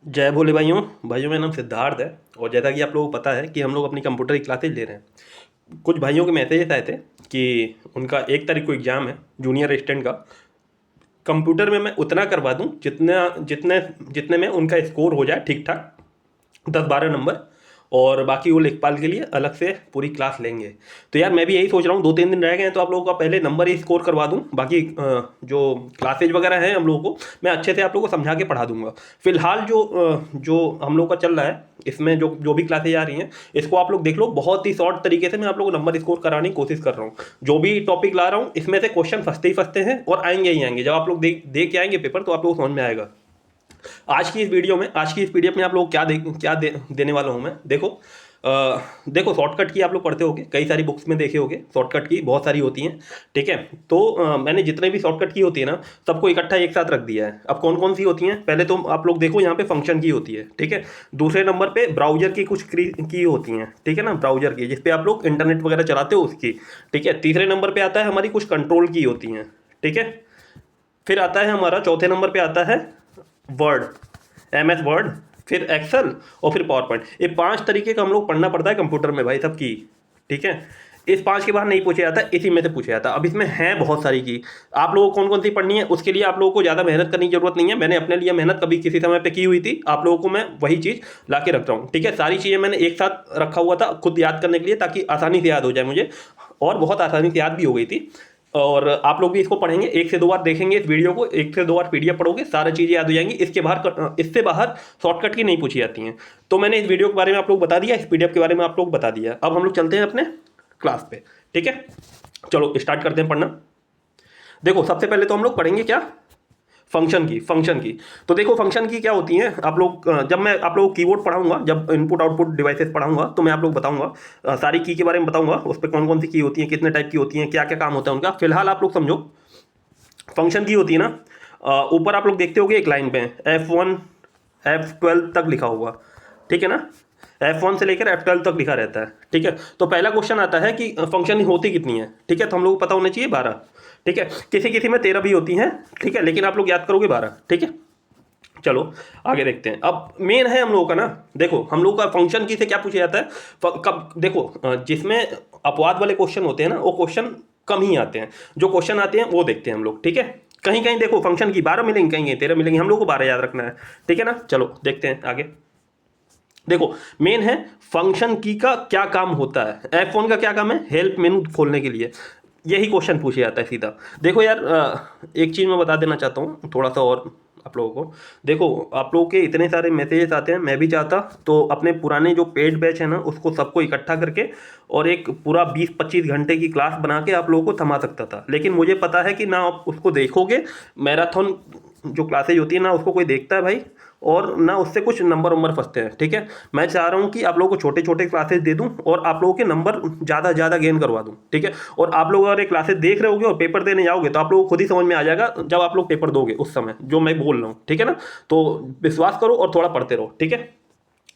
जय भोले भाइयों। भाइयों, मेरा नाम सिद्धार्थ है और जैसा कि आप लोगों को पता है कि हम लोग अपनी कंप्यूटर की क्लासेज ले रहे हैं। कुछ भाइयों के मैसेजेस आए थे कि उनका 1 तारीख को एग्ज़ाम है जूनियर असिस्टेंट का। कंप्यूटर में मैं उतना करवा दूं जितना जितने जितने में उनका स्कोर हो जाए ठीक ठाक, 10-12 नंबर। और बाकी वो लेखपाल के लिए अलग से पूरी क्लास लेंगे। तो यार मैं भी यही सोच रहा हूँ, 2-3 दिन रह गए हैं तो आप लोगों का पहले नंबर ही स्कोर करवा दूँ। बाकी जो क्लासेज वगैरह हैं हम लोगों को, मैं अच्छे से आप लोगों को समझा के पढ़ा दूंगा। फिलहाल जो हम लोग का चल रहा है, इसमें जो जो भी क्लासेज आ रही हैं, इसको आप लोग देख लो। बहुत ही शॉर्ट तरीके से मैं आप लोगों को नंबर स्कोर कराने की कोशिश कर रहा हूँ। जो भी टॉपिक ला रहा हूँ इसमें से क्वेश्चन फंसते ही फंसते हैं और आएंगे ही आएंगे। जब आप लोग दे के आएंगे पेपर तो आप लोगों को समझ में आएगा। आज की इस पीडीएफ में आप लोग को देने वाला हूं मैं। देखो शॉर्टकट की आप लोग पढ़ते होगे, कई सारी बुक्स में देखे होगे, शॉर्टकट की बहुत सारी होती हैं। ठीक है। तो मैंने जितने भी शॉर्टकट की होती है ना, सबको इकट्ठा एक साथ रख दिया है। अब कौन कौन सी होती हैं, पहले तो आप लोग देखो, यहाँ पे फंक्शन की होती है। ठीक है। दूसरे नंबर पे ब्राउजर की कुछ की होती हैं। ठीक है ना, ब्राउजर की जिसपे आप लोग इंटरनेट वगैरह चलाते हो उसकी। ठीक है। तीसरे नंबर पे आता है हमारी कुछ कंट्रोल की होती हैं। ठीक है। फिर आता है हमारा चौथे नंबर पे आता है वर्ड, MS वर्ड, फिर एक्सेल और फिर पावर पॉइंट। ये 5 तरीके का हम लोग पढ़ना पड़ता है कंप्यूटर में भाई, सब की। ठीक है। इस 5 के बाहर नहीं पूछा जाता, इसी में से पूछा जाता। अब इसमें है बहुत सारी की। आप लोगों को कौन कौन सी पढ़नी है उसके लिए आप लोगों को ज़्यादा मेहनत करने की जरूरत नहीं है। मैंने अपने लिए मेहनत कभी किसी समय पे की हुई थी, आप लोगों को मैं वही चीज़ ला के रख रहा हूँ। ठीक है। सारी चीज़ें मैंने एक साथ रखा हुआ था खुद याद करने के लिए, ताकि आसानी से याद हो जाए मुझे, और बहुत आसानी से याद भी हो गई थी। और आप लोग भी इसको पढ़ेंगे, 1 से 2 बार देखेंगे इस वीडियो को, 1 से 2 बार पीडीएफ पढ़ोगे, सारी चीज़ें याद हो जाएंगी। इससे बाहर शॉर्टकट की नहीं पूछी जाती हैं। तो मैंने इस वीडियो के बारे में आप लोग बता दिया, इस पीडीएफ के बारे में आप लोग बता दिया। अब हम लोग चलते हैं अपने क्लास पे। ठीक है। चलो स्टार्ट करते हैं पढ़ना। देखो सबसे पहले तो हम लोग पढ़ेंगे क्या, फंक्शन की। तो देखो फंक्शन की क्या होती है, आप लोग जब मैं आप लोगों को कीबोर्ड पढ़ाऊंगा, जब इनपुट आउटपुट डिवाइसेस पढ़ाऊंगा, तो मैं आप लोग बताऊंगा सारी की के बारे में बताऊंगा, उस पर कौन कौन सी की होती है, कितने टाइप की होती हैं, क्या क्या काम होता है उनका। फिलहाल आप लोग समझो, फंक्शन की होती है ना, ऊपर आप लोग देखते होगे एक लाइन पे F1 F12 तक लिखा होगा। ठीक है ना, F1 से लेकर F12 तक लिखा रहता है। ठीक है। तो पहला क्वेश्चन आता है कि फंक्शन होती कितनी है। ठीक है। तो हम लोग को पता होना चाहिए 12। ठीक है। किसी किसी में 13 भी होती हैं। ठीक है। लेकिन आप लोग याद करोगे 12। ठीक है। चलो आगे देखते हैं। अब मेन है हम लोगों का ना, देखो हम लोग का फंक्शन की से क्या पूछा जाता है। कब देखो, जिसमें अपवाद वाले क्वेश्चन होते हैं ना, वो क्वेश्चन कम ही आते हैं। जो क्वेश्चन आते हैं वो देखते हैं हम लोग। ठीक है। कहीं कहीं देखो फंक्शन की 12 मिलेंगे, कहीं कहीं 13 मिलेंगे, हम लोग को 12 याद रखना है। ठीक है ना। चलो देखते हैं आगे। देखो मेन है फंक्शन की का क्या काम होता है। F1 का क्या काम है, हेल्प मेनू खोलने के लिए। यही क्वेश्चन पूछा जाता है सीधा। देखो यार, एक चीज़ मैं बता देना चाहता हूँ थोड़ा सा और आप लोगों को। देखो आप लोगों के इतने सारे मैसेजेस आते हैं, मैं भी चाहता तो अपने पुराने जो पेड बैच है ना, उसको सबको इकट्ठा करके और एक पूरा 20-25 घंटे की क्लास बना के आप लोगों को थमा सकता था। लेकिन मुझे पता है कि ना आप उसको देखोगे, मैराथन जो क्लासेज होती है ना उसको कोई देखता है भाई, और ना उससे कुछ नंबर वंबर फंसते हैं। ठीक है। मैं चाह रहा हूँ कि आप लोगों को छोटे छोटे क्लासेस दे दूँ और आप लोगों के नंबर ज़्यादा ज़्यादा गेन करवा दूँ। ठीक है। और आप लोग अगर ये क्लासेस देख रहे होगे और पेपर देने जाओगे तो आप लोगों को खुद ही समझ में आ जाएगा जब आप लोग पेपर दोगे उस समय जो मैं बोल रहा हूँ। ठीक है ना। तो विश्वास करो और थोड़ा पढ़ते रहो। ठीक है।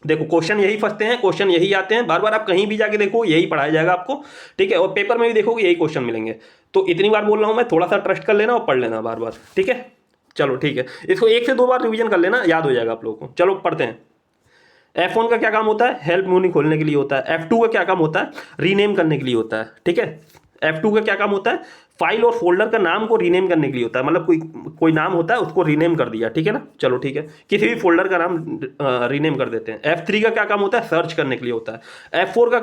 देखो क्वेश्चन यही फंसते हैं, क्वेश्चन यही आते हैं बार बार, आप कहीं भी जाके देखो यही पढ़ाया जाएगा आपको। ठीक है। और पेपर में भी देखोगे यही क्वेश्चन मिलेंगे। तो इतनी बार बोल रहा हूँ मैं, थोड़ा सा ट्रस्ट कर लेना और पढ़ लेना बार बार। ठीक है। चलो ठीक है, इसको 1 से 2 बार रिवीजन कर लेना, याद हो जाएगा आप लोगों को। चलो पढ़ते हैं। F1 का क्या काम होता है, हेल्प मेनू खोलने के लिए होता है। F2 का क्या काम होता है, रीनेम करने के लिए होता है। ठीक है। F2 का क्या काम होता है, फाइल और फोल्डर का नाम को रीनेम करने के लिए होता है। मतलब कोई कोई नाम होता है उसको रीनेम कर दिया। ठीक है ना। चलो ठीक है, किसी भी फोल्डर का नाम रीनेम कर देते हैं। F3 का क्या काम होता है, सर्च करने के लिए होता है। F4 का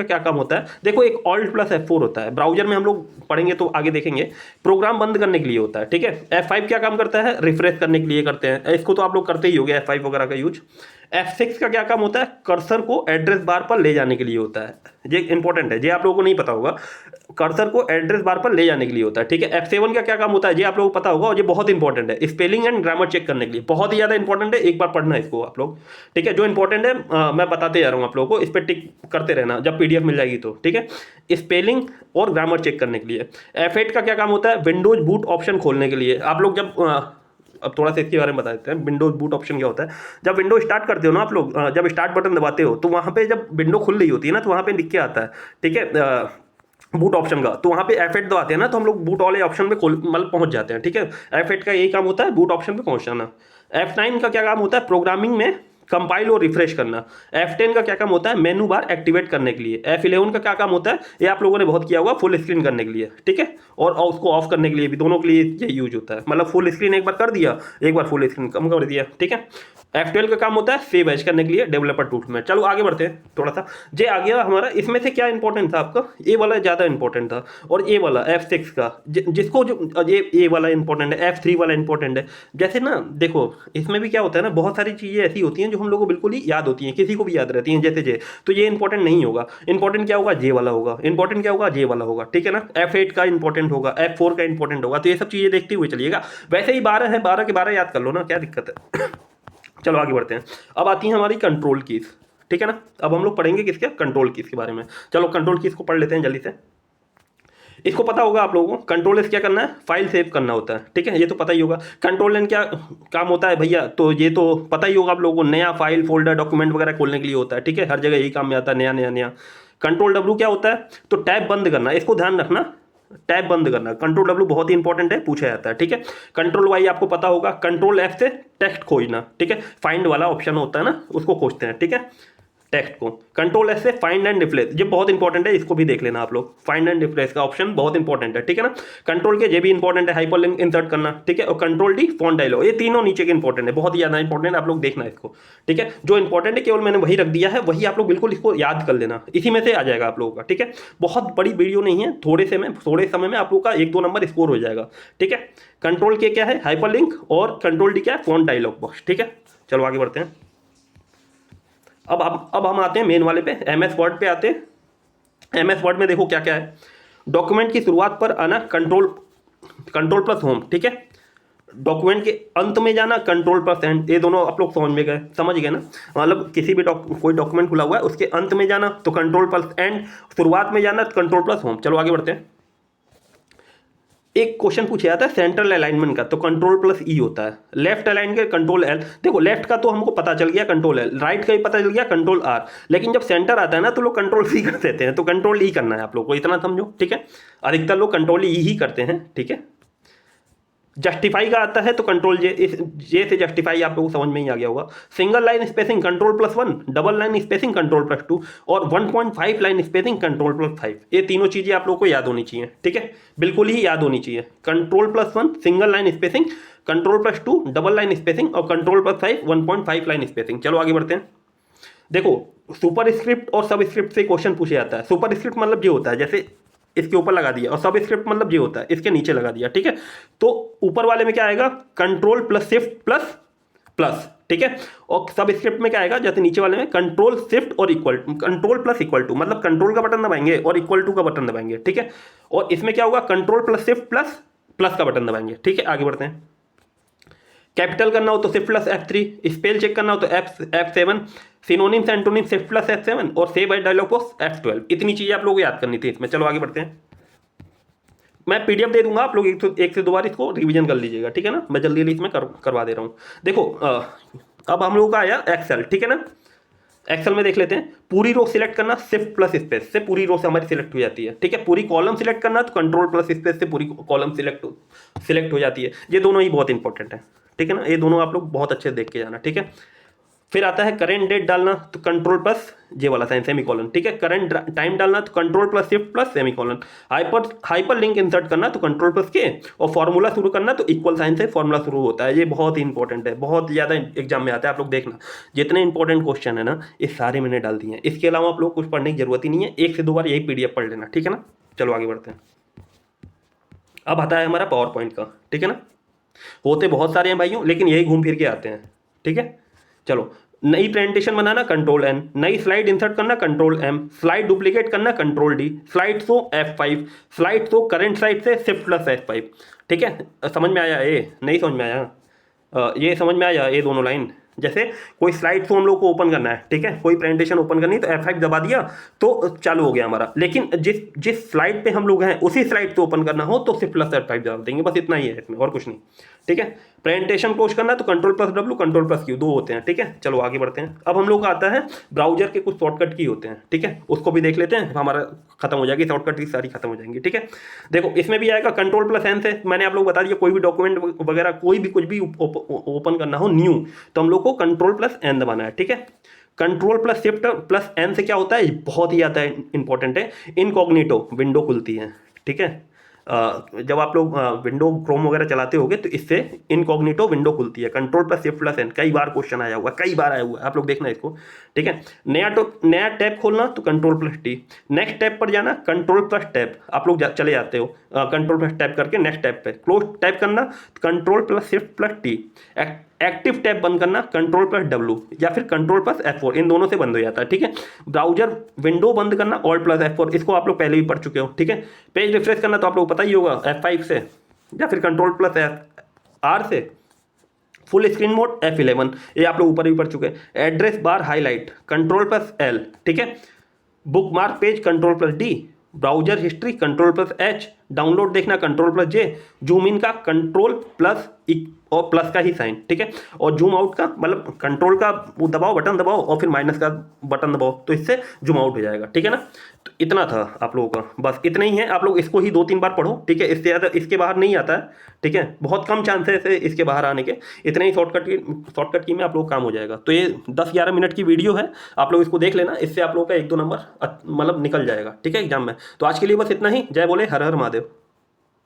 क्या काम होता है, देखो एक Alt+F4 होता है, ब्राउजर में हम लोग पढ़ेंगे तो आगे देखेंगे। प्रोग्राम बंद करने के लिए होता है। ठीक है। F5 क्या काम करता है, रिफ्रेश करने के लिए करते हैं, इसको तो आप लोग करते ही होंगे F5 वगैरह का यूज। F6 का क्या काम होता है, कर्सर को एड्रेस बार पर ले जाने के लिए होता है। ये इंपॉर्टेंट है, ये आप लोगों को नहीं पता होगा, कर्सर को एड्रेस बार पर ले जाने के लिए होता है। ठीक है। F7 का क्या काम होता है, ये आप लोगों को पता होगा और ये बहुत इंपॉर्टेंट है, स्पेलिंग एंड ग्रामर चेक करने के लिए। बहुत ही ज़्यादा इंपॉर्टेंट है, एक बार पढ़ना है इसको आप लोग। ठीक है। जो इंपॉर्टेंट है मैं बताते जा रहा हूँ आप लोगों को, इस पर टिक करते रहना जब पीडीएफ मिल जाएगी तो। ठीक है। स्पेलिंग और ग्रामर चेक करने के लिए। F8 का क्या काम होता है, विंडोज बूट ऑप्शन खोलने के लिए। आप लोग जब अब थोड़ा सा इसके बारे में बता देते हैं, विंडोज बूट ऑप्शन क्या होता है। जब विंडो स्टार्ट करते हो ना आप लोग, जब स्टार्ट बटन दबाते हो तो वहाँ पे जब विंडो खुल रही होती है ना, तो वहाँ पे लिख के आता है। ठीक है। बूट ऑप्शन का, तो वहाँ पे F8 दबाते हैं ना, तो हम लोग बूट वाले ऑप्शन पे खोल मतलब पहुँच जाते हैं। ठीक है। F8 का यही काम होता है, बूट ऑप्शन पे पहुँच जाना। F9 का क्या काम होता है, प्रोग्रामिंग में कंपाइल और रिफ्रेश करना। F10 का क्या काम होता है, मेनू बार एक्टिवेट करने के लिए। F11 का क्या काम होता है, ये आप लोगों ने बहुत किया होगा, फुल स्क्रीन करने के लिए, ठीक है, और उसको ऑफ करने के लिए भी, दोनों के लिए ये यूज होता है। मतलब फुल स्क्रीन एक बार कर दिया, एक बार फुल स्क्रीन कम कर दिया, ठीक है। F12 का काम होता है सेव एज करने के लिए डेवलपर टूल में। चलो आगे बढ़ते हैं थोड़ा सा। ये आ गया हमारा, इसमें से क्या इंपॉर्टेंट था आपका, ये वाला ज़्यादा इंपॉर्टेंट था, और ये वाला F6 का जिसको जो ये वाला इंपॉर्टेंट है, F3 वाला इंपॉर्टेंट है। जैसे ना देखो, इसमें भी क्या होता है ना, बहुत सारी चीज़ें ऐसी होती हैं जो हम लोग को बिल्कुल ही याद होती हैं, किसी को भी याद रहती हैं, जैसे तो ये इंपॉर्टेंट नहीं होगा। इंपॉर्टेंट क्या होगा, जे वाला होगा। इंपॉर्टेंट क्या होगा, जे वाला होगा, ठीक है ना। F8 का इंपॉर्टेंट होगा, F4 का इंपॉर्टेंट होगा। तो ये सब चीज़ें देखते हुए चलिएगा। वैसे ही 12 है, 12 के 12 याद कर लो ना, क्या दिक्कत है। चलो आगे बढ़ते हैं। अब आती है हमारी कंट्रोल कीज, ठीक है ना। अब हम लोग पढ़ेंगे किसके, कंट्रोल कीज के बारे में। चलो कंट्रोल कीज को पढ़ लेते हैं जल्दी से। इसको पता होगा आप लोगों को, कंट्रोल एस क्या करना है, फाइल सेव करना होता है, ठीक है, ये तो पता ही होगा। कंट्रोल एन क्या काम होता है भैया, तो ये तो पता ही होगा आप लोगों को, नया फाइल फोल्डर डॉक्यूमेंट वगैरह खोलने के लिए होता है, ठीक है, हर जगह यही काम में आता है, नया नया नया। कंट्रोल डब्ल्यू क्या होता है, तो टैब बंद करना, इसको ध्यान रखना, टैब बंद करना। कंट्रोल डब्ल्यू बहुत ही इंपॉर्टेंट है, पूछा जाता है, ठीक है। कंट्रोल वाई आपको पता होगा, कंट्रोल एफ से टेक्स्ट खोजना, ठीक है, फाइंड वाला ऑप्शन होता है ना, उसको खोजते हैं, ठीक है, टेक्स्ट को। कंट्रोल एस से फाइंड एंड रिप्लेस, ये बहुत इंपॉर्टेंट है, इसको भी देख लेना आप लोग। फाइंड एंड रिप्लेस का ऑप्शन बहुत इंपॉर्टेंट है, ठीक है ना। कंट्रोल के ये भी इंपॉर्टेंट है, हाइपरलिंक इंसर्ट करना, ठीक है, और कंट्रोल डी फॉन्ट डायलॉग, ये तीनों नीचे के इंपॉर्टेंट है, बहुत ही ज्यादा इंपॉर्टेंट है, आप लोग देखना इसको, ठीक है। जो इंपॉर्टेंट है केवल मैंने वही रख दिया है, वही आप लोग बिल्कुल इसको याद कर लेना, इसी में से आ जाएगा आप लोगों का, ठीक है। बहुत बड़ी वीडियो नहीं है, थोड़े समय में आप लोग का 1-2 नंबर स्कोर हो जाएगा, ठीक है। कंट्रोल के क्या है, हाइपरलिंक, और कंट्रोल डी क्या है, फॉन्ट डायलॉग बॉक्स, ठीक है। चलो आगे बढ़ते हैं। अब हम आते हैं मेन वाले पे, MS वर्ड पे आते हैं। MS वर्ड में देखो क्या क्या है। डॉक्यूमेंट की शुरुआत पर आना, कंट्रोल प्लस होम, ठीक है। डॉक्यूमेंट के अंत में जाना, कंट्रोल प्लस एंड, ये दोनों आप लोग समझ गए ना। मतलब किसी भी कोई डॉक्यूमेंट खुला हुआ है, उसके अंत में जाना तो कंट्रोल प्लस एंड, शुरुआत में जाना कंट्रोल प्लस होम। चलो आगे बढ़ते हैं। एक क्वेश्चन पूछा जाता है सेंट्रल अलाइनमेंट का, तो कंट्रोल प्लस ई होता है। लेफ्ट अलाइन के कंट्रोल एल। देखो लेफ्ट का तो हमको पता चल गया, कंट्रोल एल। राइट का भी पता चल गया, कंट्रोल आर। लेकिन जब सेंटर आता है ना, तो लोग कंट्रोल सी कर देते हैं, तो कंट्रोल ई करना है आप लोग को, इतना समझो, ठीक है। अधिकतर लोग कंट्रोल ई ही करते हैं, ठीक है। जस्टिफाई का आता है तो कंट्रोल जे से जस्टिफाई आप लोगों को समझ में ही आ गया होगा। Single line spacing control plus 1, double line spacing control plus 2, और 1.5 लाइन स्पेसिंग कंट्रोल प्लस 5। ये तीनों चीजें आप लोगों को याद होनी चाहिए, ठीक है, बिल्कुल ही याद होनी चाहिए। Control plus 1 single line spacing, control plus 2 double line spacing, और कंट्रोल प्लस 5 1.5 लाइन स्पेसिंग। चलो आगे बढ़ते हैं। देखो सुपर स्क्रिप्ट और सब स्क्रिप्ट से क्वेश्चन पूछा जाता है। सुपर स्क्रिप्ट मतलब ये होता है, जैसे इसके ऊपर लगा दिया, और सब स्क्रिप्ट मतलब ये होता है इसके नीचे लगा दिया, ठीक है। तो ऊपर वाले में क्या आएगा, control plus shift plus plus, ठीक है। और सब स्क्रिप्ट में क्या आएगा, जैसे नीचे वाले में कंट्रोल शिफ्ट और equal, control plus equal to, मतलब कंट्रोल का बटन दबाएंगे और इक्वल टू का बटन दबाएंगे, ठीक है। और इसमें क्या होगा, control plus shift plus plus का बटन दबाएंगे, ठीक है। आगे बढ़ते हैं। कैपिटल करना हो तो shift plus F3, spell check करना हो तो F7, synonyms antonyms shift plus F7, और save as dialogue box F12। इतनी चीजें आप लोगों को याद करनी थी इसमें। चलो आगे बढ़ते हैं। मैं PDF दे दूंगा, आप लोग एक से दो बार इसको रिवीजन कर लीजिएगा, ठीक है ना। मैं जल्दी जल्दी इसमें करवा दे रहा हूँ। देखो अब हम लोगों का आया एक्सेल, ठीक है ना। एक्सेल में देख लेते हैं। पूरी रो सिलेक्ट करना, शिफ्ट प्लस स्पेस से पूरी रो से हमारी सिलेक्ट हो जाती है, ठीक है। पूरी कॉलम सिलेक्ट करना तो कंट्रोल प्लस स्पेस से पूरी कॉलम सिलेक्ट हो जाती है। ये दोनों ही बहुत इंपॉर्टेंट है, ठीक है ना। ये दोनों आप लोग बहुत अच्छे से देख के जाना, ठीक है। फिर आता है करेंट डेट डालना, तो कंट्रोल प्लस जे वाला साइन सेमीकोलन, ठीक है। करंट टाइम डालना तो control plus shift plus semicolon. Hyper link insert करना तो कंट्रोल प्लस के, और फॉर्मूला शुरू करना तो इक्वल साइन से फॉर्मूला शुरू होता है। ये बहुत ही इंपॉर्टेंट है, बहुत ज़्यादा एग्जाम में आता है, आप लोग देखना। जितने इंपॉर्टेंट क्वेश्चन है ना, ये सारे मैंने डाल दिए हैं। इसके अलावा आप लोग कुछ पढ़ने की जरूरत ही नहीं है, एक से दो बार यही PDF पढ़ लेना, ठीक है ना। चलो आगे बढ़ते हैं। अब आता है हमारा पावर पॉइंट का, ठीक है ना। होते बहुत सारे हैं भाइयों, लेकिन यही घूम फिर के आते हैं, ठीक है। चलो, नई प्रेजेंटेशन बनाना कंट्रोल N, नई स्लाइड इंसर्ट करना कंट्रोल M, स्लाइड डुप्लीकेट करना control D, slide show F5, slide show current slide से शिफ्ट प्लस F5, ठीक है। समझ में आया, ये नहीं समझ में आया, ये समझ में आया, ये दोनों लाइन। जैसे कोई स्लाइड शो हम लोग को ओपन करना है, ठीक है, कोई प्रेजेंटेशन ओपन करनी है तो F5 दबा दिया तो चालू हो गया हमारा। लेकिन जिस स्लाइड पे हम लोग हैं उसी स्लाइड से ओपन करना हो तो शिफ्ट प्लस F5 दबा देंगे, बस इतना ही है इसमें, और कुछ नहीं, ठीक है। प्रेजेंटेशन क्लोज करना है तो कंट्रोल+W कंट्रोल+Q 2 होते हैं, ठीक है। चलो आगे बढ़ते हैं। अब हम लोग का आता है ब्राउजर के कुछ शॉर्टकट की होते हैं, ठीक है, उसको भी देख लेते हैं, हमारा खत्म हो जाएगी, शॉर्टकट की सारी खत्म हो जाएंगी, ठीक है। देखो इसमें भी आएगा कंट्रोल+N से, मैंने आप लोग बता दिया कोई भी डॉक्यूमेंट वगैरह कोई भी कुछ भी ओपन करना हो न्यू, तो हम लोग को कंट्रोल+N दबाना है, ठीक है। कंट्रोल+Shift+N से क्या होता है, बहुत ही ज़्यादा इंपॉर्टेंट है, इनकॉग्निटो विंडो खुलती है, ठीक है। जब आप लोग विंडो क्रोम वगैरह चलाते होगे तो इससे इनकॉग्निटो विंडो खुलती है। कंट्रोल+Shift+N कई बार क्वेश्चन आया हुआ, कई बार आया हुआ है, आप लोग देखना इसको, ठीक है। नया टैब खोलना तो कंट्रोल+T, नेक्स्ट टैब पर जाना कंट्रोल+टैब, आप लोग चले जाते हो कंट्रोल+टैब करके नेक्स्ट टैब पे, क्लोज टैब करना कंट्रोल+Shift+T, एक्टिव टैब बंद करना कंट्रोल+W या फिर कंट्रोल+F4, इन दोनों से बंद हो जाता है, ठीक है। ब्राउजर विंडो बंद करना Alt+F4, इसको आप लोग पहले भी पढ़ चुके हो, ठीक है। पेज रिफ्रेश करना तो आप लोग पता ही होगा F5 से या फिर कंट्रोल+R से। फुल स्क्रीन मोड F11, ये आप लोग ऊपर भी पढ़ चुके हैं। एड्रेस बार हाईलाइट कंट्रोल+L, ठीक है। Bookmark page control, browser history control, download देखना कंट्रोल+J, जूम इन का कंट्रोल+ और प्लस का ही साइन, ठीक है। और जूम आउट का मतलब कंट्रोल का वो दबाओ, बटन दबाओ और फिर माइनस का बटन दबाओ, तो इससे जूम आउट हो जाएगा, ठीक है ना। तो इतना था आप लोगों का, बस इतना ही है। आप लोग इसको ही 2-3 बार पढ़ो, ठीक है, इससे ज़्यादा इसके बाहर नहीं आता है, ठीक है, बहुत कम चांसेस है इसके बाहर आने के। इतने ही शॉर्टकट की में आप लोग काम हो जाएगा। तो ये 10-11 मिनट की वीडियो है, आप लोग इसको देख लेना, इससे आप लोग का 1-2 नंबर मतलब निकल जाएगा, ठीक है, एग्जाम में। तो आज के लिए बस इतना ही। जय बोले, हर हर महादेव।